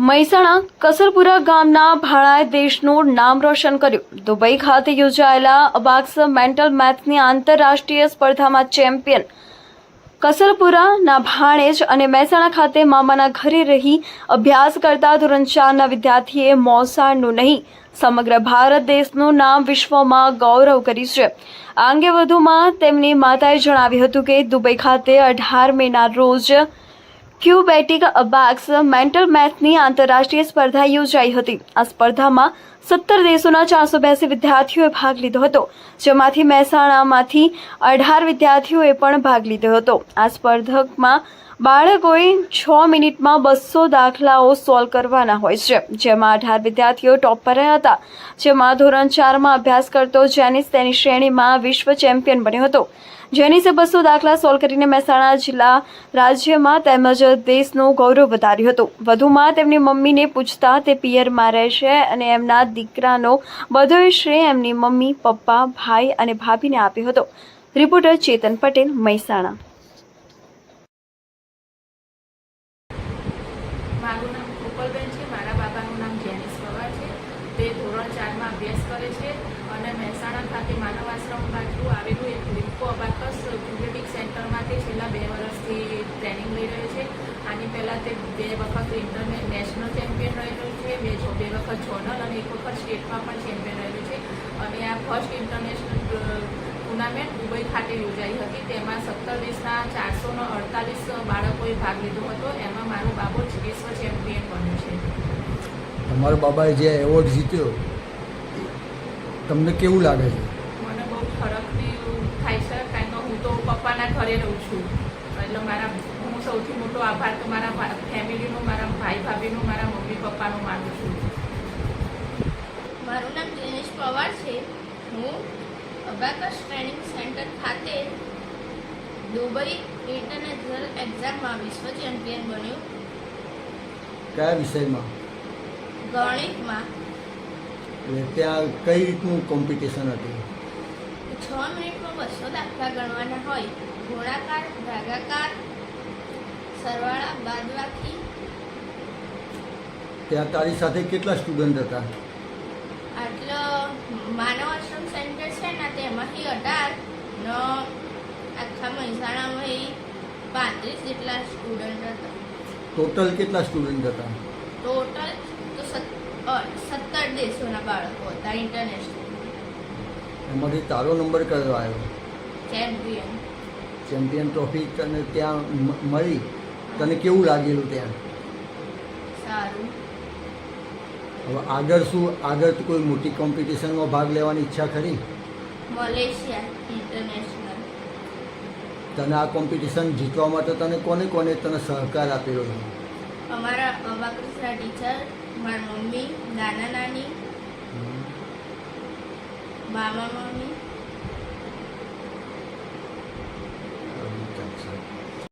મહેસાણા કસરપુરા ગામના ભાણાએ દેશનું નામ રોશન કર્યું। દુબઈ ખાતે યોજાયેલા અબાક્સ મેન્ટલ મેથ્સની આંતરરાષ્ટ્રીય સ્પર્ધામાં ચેમ્પિયન કસરપુરાના ભાણેજ અને મહેસાણા ખાતે મામાના ઘરે રહી અભ્યાસ કરતા ધોરણ 4ના વિદ્યાર્થીએ મોસાળનું નહીં સમગ્ર ભારત દેશનું નામ વિશ્વમાં ગૌરવ કર્યું છે। આ અંગે વધુમાં તેમની માતાએ જણાવ્યું હતું કે દુબઈ ખાતે 18 મેના રોજ ક્યુબેટિક અબાક્સ મેન્ટલ મેથ્સની આંતરરાષ્ટ્રીય સ્પર્ધા યોજાઈ હતી। આ સ્પર્ધામાં 17 દેશોના 482 વિદ્યાર્થીઓએ ભાગ લીધો હતો, જેમાંથી મહેસાણામાંથી 18 વિદ્યાર્થીઓએ પણ ભાગ લીધો હતો। આ સ્પર્ધકમાં બાળકોએ 6 મિનિટમાં 200 દાખલાઓ સોલ્વ કરવાના હોય છે, જેમાં 18 વિદ્યાર્થીઓ ટોપ પર રહ્યા હતા। જેમાં ધોરણ 4માં અભ્યાસ કરતો જેનિસ તેની શ્રેણીમાં વિશ્વ ચેમ્પિયન બન્યો હતો। જેનિસે 200 દાખલા સોલ્વ કરીને મહેસાણા જિલ્લા રાજ્યમાં તેમજ દેશનું ગૌરવ વધાર્યું હતું। વધુમાં તેમની મમ્મીને પૂછતા તે પિયરમાં રહે છે અને એમના દીકરાનો બધો શ્રેય એમની મમ્મી, પપ્પા, ભાઈ અને ભાભીને આપ્યો હતો। રિપોર્ટર ચેતન પટેલ, મહેસાણા। મારું નામ ગોપાલબેન છે। મારા બાબાનું નામ જેનિસ પવાર છે। તે ધોરણ 4માં અભ્યાસ કરે છે અને મહેસાણા ખાતે માનવ આશ્રમ બાજુ આવેલું એક લિમ્કો અબાકસ ક્યુબેટિક સેન્ટરમાં તે છેલ્લા 2 વર્ષથી ટ્રેનિંગ લઈ રહ્યો છે। આની પહેલાં તે 2 વખત નેશનલ ચેમ્પિયન રહેલો છે, 2 વખત ઝોનલ અને 1 વખત સ્ટેટમાં પણ ચેમ્પિયન રહેલું છે। અને આ ફર્સ્ટ ઇન્ટરનેશનલ ટુર્નામેન્ટ દુબઈ ખાતે યોજાઈ હતી। તેમાં 17 દેશના 448 બાળકોએ ભાગ લીધો હતો। એમાં મારો બાબો જ વિશ્વ ચેમ્પિયન બન્યો છે। તમારા બાબાએ જે એવોર્ડ જીત્યો તમને કેવું લાગે છે? મને બહુ ફરક થાય છે, કારણ કે હું તો પપ્પાના ઘરે રહું છું, એટલે હું સૌથી મોટો આભાર તો મારા ફેમિલીનો, મારા ભાઈ ભાભીનો, મારા મમ્મી પપ્પાનો માનું છું। મારું નામ દિનેશ પવાર છે। હું અબાકસ ટ્રેનિંગ સેન્ટર ખાતે દુબઈ ઇન્ટરનેશનલ એક્ઝામમાં વિશ્વ ચેમ્પિયન બન્યું। કયા વિષયમાં? ગણિતમાં। એટલે ત્યાં કઈ રીતનું કોમ્પિટિશન હતી? 6 મિનિટમાં 200 દાખલા ગણવાના હોય, ગુણાકાર, ભાગાકાર, સરવાળા, બાદબાકી। ત્યાં તારી સાથે કેટલા સ્ટુડન્ટ હતા? આટલો માનવ આશ્રમ સેન્ટર છે ને તેમાંથી 18 નો આખા મહેસાણામાં 35 જેટલા સ્ટુડન્ટ હતા। ટોટલ કેટલા સ્ટુડન્ટ હતા? ટોટલ તો 17 દેશોના બાળકો હતા ઇન્ટરનેશનલ એમાંથી તારો નંબર કયો આવ્યો? ચેમ્પિયન। ચેમ્પિયન ટ્રોફી તને ત્યાં મળી, તને કેવું લાગેલું ત્યાં? સારું। હવે આગળ કોઈ મોટી કોમ્પિટિશનમાં ભાગ લેવાની ઈચ્છા ખરી? Malaysia international. તને આ કોમ્પિટિશન જીતવા માટે તને કોને તને સહકાર આપેલો છે? અમારા અબાકસના ટીચર, મારા મમ્મી, નાના નાની, મામા મમ્મી,